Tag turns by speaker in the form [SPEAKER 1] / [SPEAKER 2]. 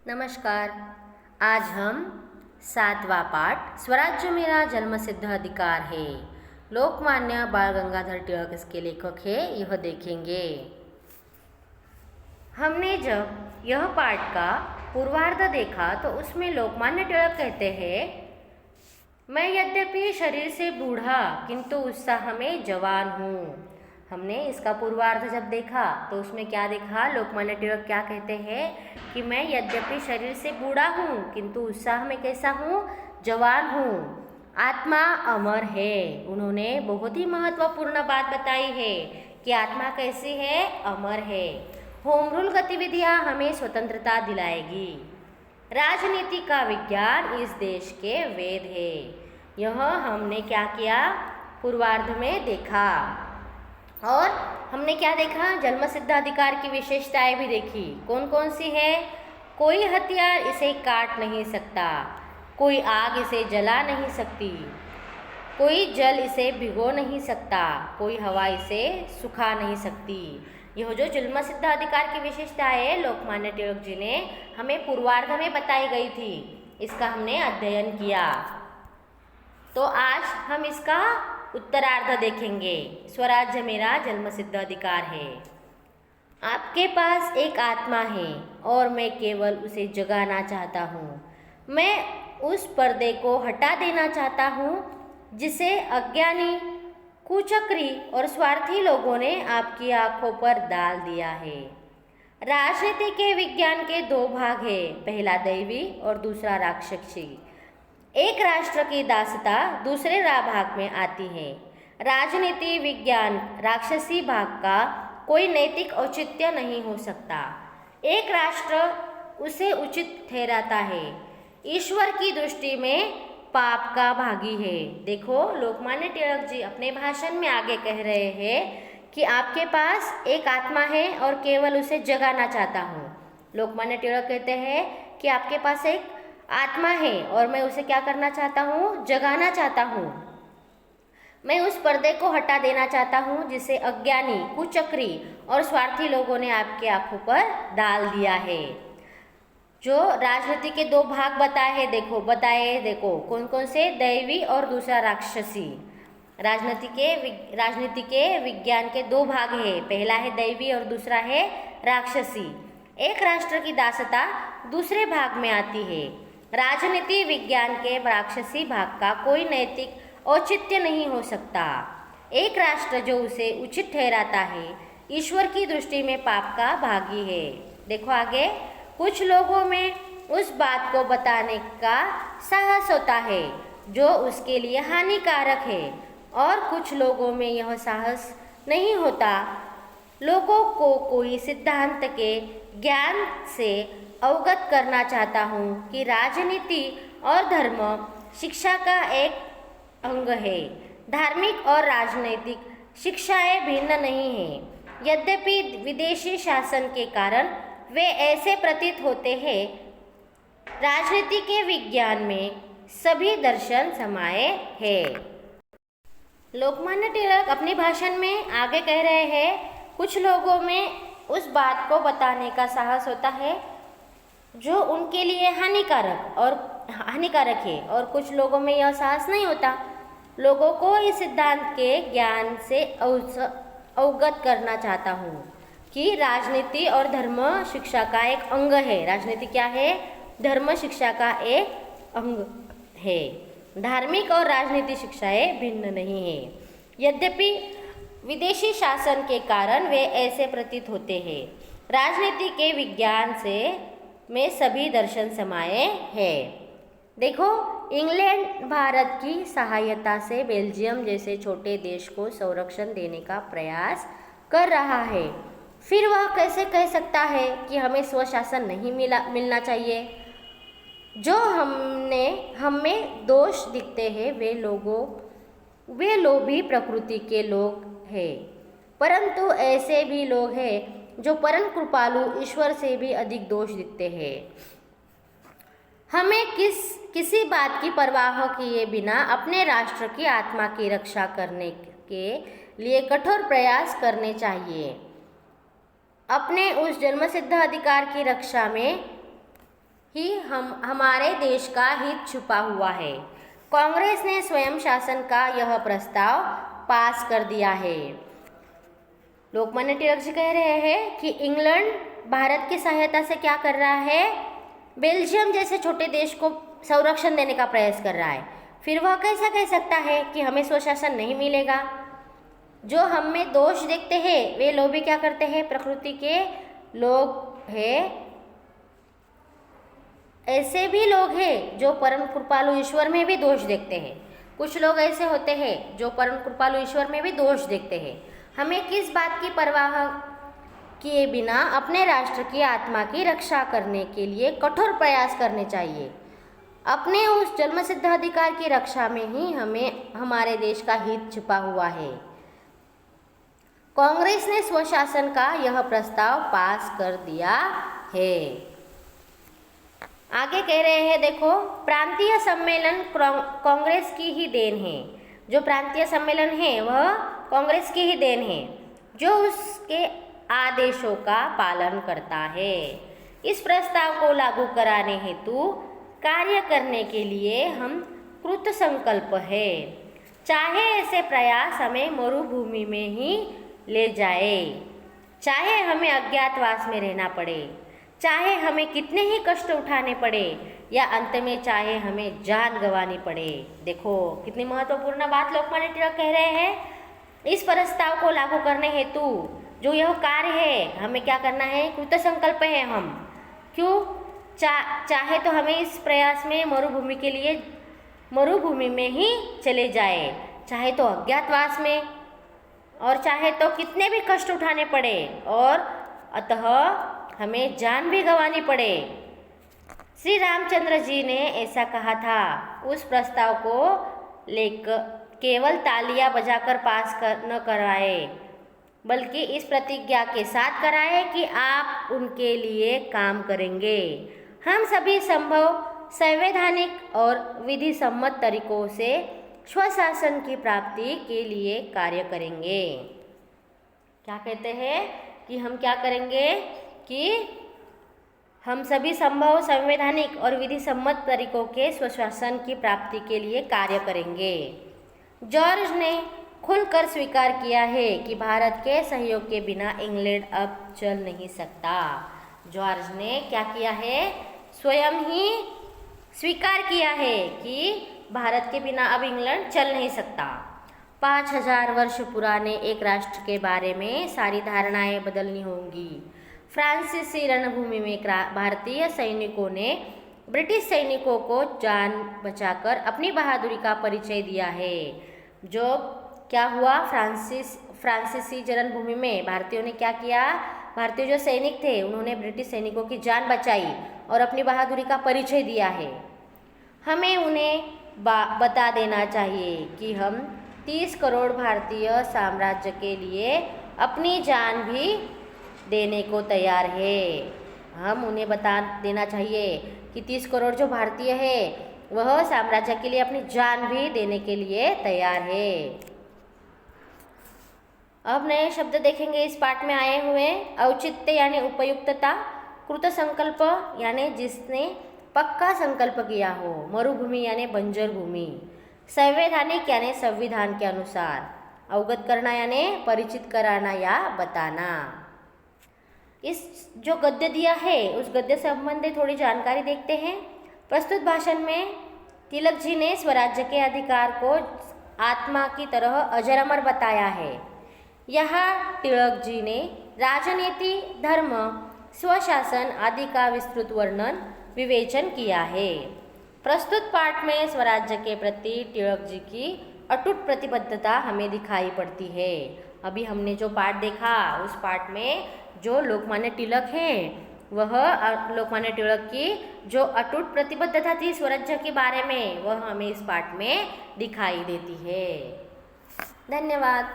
[SPEAKER 1] नमस्कार। आज हम 7वां पाठ स्वराज्य मेरा जन्मसिद्ध अधिकार है, लोकमान्य बाल गंगाधर तिलक इसके लेखक है, यह देखेंगे। हमने जब यह पाठ का पूर्वार्ध देखा तो उसमें लोकमान्य तिलक कहते हैं, मैं यद्यपि शरीर से बूढ़ा किंतु उत्साह में जवान हूँ। हमने इसका पूर्वार्ध जब देखा तो उसमें क्या देखा, लोकमान्य तिलक क्या कहते हैं कि मैं यद्यपि शरीर से बूढ़ा हूँ किंतु उत्साह में कैसा हूँ, जवान हूँ। आत्मा अमर है। उन्होंने बहुत ही महत्वपूर्ण बात बताई है कि आत्मा कैसी है, अमर है। होम रूल गतिविधियाँ हमें स्वतंत्रता दिलाएगी। राजनीति का विज्ञान इस देश के वेद है। यह हमने क्या किया, पूर्वार्ध में देखा। और हमने क्या देखा, जन्मसिद्ध अधिकार की विशेषताएं भी देखी। कौन कौन सी है, कोई हथियार इसे काट नहीं सकता, कोई आग इसे जला नहीं सकती, कोई जल इसे भिगो नहीं सकता, कोई हवा इसे सुखा नहीं सकती। यह जो जन्मसिद्ध अधिकार की विशेषता है, लोकमान्य तिलक जी ने हमें पूर्वार्ध में बताई गई थी, इसका हमने अध्ययन किया। तो आज हम इसका उत्तरार्ध देखेंगे। स्वराज्य मेरा जन्मसिद्ध अधिकार है। आपके पास एक आत्मा है और मैं केवल उसे जगाना चाहता हूँ। मैं उस पर्दे को हटा देना चाहता हूँ जिसे अज्ञानी, कुचक्री और स्वार्थी लोगों ने आपकी आंखों पर डाल दिया है। राजनीति के विज्ञान के दो भाग हैं, पहला दैवी और दूसरा राक्षसी। एक राष्ट्र की दासता दूसरे भाग में आती है। राजनीति विज्ञान राक्षसी भाग का कोई नैतिक औचित्य नहीं हो सकता। एक राष्ट्र उसे उचित ठहराता है, ईश्वर की दृष्टि में पाप का भागी है। देखो, लोकमान्य तिलक जी अपने भाषण में आगे कह रहे हैं कि आपके पास एक आत्मा है और केवल उसे जगाना चाहता हूँ। लोकमान्य तिलक कहते हैं कि आपके पास एक आत्मा है और मैं उसे क्या करना चाहता हूँ, जगाना चाहता हूँ। मैं उस पर्दे को हटा देना चाहता हूँ जिसे अज्ञानी, कुचक्री और स्वार्थी लोगों ने आपकी आंखों पर डाल दिया है। जो राजनीति के दो भाग बताए देखो कौन कौन से, दैवी और दूसरा राक्षसी। राजनीति के विज्ञान के दो भाग है, पहला है दैवी और दूसरा है राक्षसी। एक राष्ट्र की दासता दूसरे भाग में आती है। राजनीति विज्ञान के राक्षसी भाग का कोई नैतिक औचित्य नहीं हो सकता। एक राष्ट्र जो उसे उचित ठहराता है, ईश्वर की दृष्टि में पाप का भागी है। देखो आगे, कुछ लोगों में उस बात को बताने का साहस होता है जो उसके लिए हानिकारक है और कुछ लोगों में यह साहस नहीं होता। लोगों को कोई सिद्धांत के ज्ञान से अवगत करना चाहता हूँ कि राजनीति और धर्म शिक्षा का एक अंग है। धार्मिक और राजनीतिक शिक्षाएं भिन्न नहीं हैं। यद्यपि विदेशी शासन के कारण वे ऐसे प्रतीत होते हैं, राजनीति के विज्ञान में सभी दर्शन समाये हैं। लोकमान्य तिलक अपने भाषण में आगे कह रहे हैं, कुछ लोगों में उस बात को बताने का साहस होता है जो उनके लिए हानिकारक है और कुछ लोगों में यह साहस नहीं होता। लोगों को इस सिद्धांत के ज्ञान से अवगत करना चाहता हूँ कि राजनीति और धर्म शिक्षा का एक अंग है। राजनीति क्या है, धर्म शिक्षा का एक अंग है। धार्मिक और राजनीतिक शिक्षाएं भिन्न नहीं है। यद्यपि विदेशी शासन के कारण वे ऐसे प्रतीत होते हैं, राजनीति के विज्ञान से में सभी दर्शन समाये हैं। देखो, इंग्लैंड भारत की सहायता से बेल्जियम जैसे छोटे देश को संरक्षण देने का प्रयास कर रहा है। फिर वह कैसे कह सकता है कि हमें स्वशासन नहीं मिलना चाहिए। जो हमें दोष दिखते हैं वे लोभी प्रकृति के लोग हैं, परंतु ऐसे भी लोग हैं जो परम कृपालु ईश्वर से भी अधिक दोष दिखते हैं। हमें किसी बात की परवाह किए बिना अपने राष्ट्र की आत्मा की रक्षा करने के लिए कठोर प्रयास करने चाहिए। अपने उस जन्मसिद्ध अधिकार की रक्षा में ही हमारे देश का हित छुपा हुआ है। कांग्रेस ने स्वयं शासन का यह प्रस्ताव पास कर दिया है। लोकमान्य तिलक जी कह रहे हैं कि इंग्लैंड भारत की सहायता से क्या कर रहा है, बेल्जियम जैसे छोटे देश को संरक्षण देने का प्रयास कर रहा है। फिर वह कैसा कह सकता है कि हमें स्वशासन नहीं मिलेगा। जो हम में दोष देखते हैं वे लोग भी क्या करते हैं, प्रकृति के लोग हैं। ऐसे भी लोग हैं जो परम कृपालु ईश्वर में भी दोष देखते हैं। कुछ लोग ऐसे होते हैं जो परम कृपालु ईश्वर में भी दोष देखते हैं। हमें किस बात की परवाह किए बिना अपने राष्ट्र की आत्मा की रक्षा करने के लिए कठोर प्रयास करने चाहिए। अपने उस जन्मसिद्ध अधिकार की रक्षा में ही हमारे देश का हित छिपा हुआ है। कांग्रेस ने स्वशासन का यह प्रस्ताव पास कर दिया है। आगे कह रहे हैं, देखो, प्रांतीय सम्मेलन कांग्रेस की ही देन है। जो प्रांतीय सम्मेलन है वह कांग्रेस की ही देन है, जो उसके आदेशों का पालन करता है। इस प्रस्ताव को लागू कराने हेतु कार्य करने के लिए हम कृत संकल्प है। चाहे ऐसे प्रयास हमें मरुभूमि में ही ले जाए, चाहे हमें अज्ञातवास में रहना पड़े, चाहे हमें कितने ही कष्ट उठाने पड़े, या अंत में चाहे हमें जान गंवानी पड़े। देखो कितनी महत्वपूर्ण बात लोकमान्य तिलक कह रहे हैं। इस प्रस्ताव को लागू करने हेतु जो यह कार्य है हमें क्या करना है, कृत संकल्प है हम। क्यों? चाहे तो हमें इस प्रयास में मरुभूमि में ही चले जाए, चाहे तो अज्ञातवास में, और चाहे तो कितने भी कष्ट उठाने पड़े, और अतः हमें जान भी गंवानी पड़े। श्री रामचंद्र जी ने ऐसा कहा था। उस प्रस्ताव को लेकर केवल तालियां बजाकर पास न करवाए, बल्कि इस प्रतिज्ञा के साथ कराए कि आप उनके लिए काम करेंगे। हम सभी संभव संवैधानिक और विधि सम्मत तरीकों से स्वशासन की प्राप्ति के लिए कार्य करेंगे। क्या कहते हैं कि हम क्या करेंगे कि हम सभी संभव संवैधानिक और विधि सम्मत तरीकों के स्वशासन की प्राप्ति के लिए कार्य करेंगे। जॉर्ज ने खुलकर स्वीकार किया है कि भारत के सहयोग के बिना इंग्लैंड अब चल नहीं सकता। जॉर्ज ने क्या किया है, स्वयं ही स्वीकार किया है कि भारत के बिना अब इंग्लैंड चल नहीं सकता। 5000 वर्ष पुराने एक राष्ट्र के बारे में सारी धारणाएं बदलनी होंगी। फ्रांसीसी रणभूमि में भारतीय सैनिकों ने ब्रिटिश सैनिकों को जान बचाकर अपनी बहादुरी का परिचय दिया है। जो क्या हुआ, फ्रांसीसी रणभूमि में भारतीयों ने क्या किया, भारतीय जो सैनिक थे उन्होंने ब्रिटिश सैनिकों की जान बचाई और अपनी बहादुरी का परिचय दिया है। हमें उन्हें बता देना चाहिए कि हम 30 करोड़ भारतीय साम्राज्य के लिए अपनी जान भी देने को तैयार है। हम उन्हें बता देना चाहिए कि 30 करोड़ जो भारतीय है वह साम्राज्य के लिए अपनी जान भी देने के लिए तैयार है। अब नए शब्द देखेंगे इस पाठ में आए हुए। औचित्य यानी उपयुक्तता, कृत संकल्प यानी जिसने पक्का संकल्प किया हो, मरुभूमि यानी बंजर भूमि, संवैधानिक यानी संविधान के अनुसार, अवगत करना यानी परिचित कराना या बताना। इस जो गद्य दिया है उस गद्य से संबंधित थोड़ी जानकारी देखते हैं। प्रस्तुत भाषण में तिलक जी ने स्वराज्य के अधिकार को आत्मा की तरह अजर अमर बताया है। यहाँ तिलक जी ने राजनीति, धर्म, स्वशासन आदि का विस्तृत वर्णन विवेचन किया है। प्रस्तुत पाठ में स्वराज्य के प्रति तिलक जी की अटूट प्रतिबद्धता हमें दिखाई पड़ती है। अभी हमने जो पाठ देखा उस पाठ में जो लोकमान्य तिलक हैं वह लोकमान्य तिलक की जो अटूट प्रतिबद्धता थी स्वराज्य के बारे में वह हमें इस पाठ में दिखाई देती है। धन्यवाद।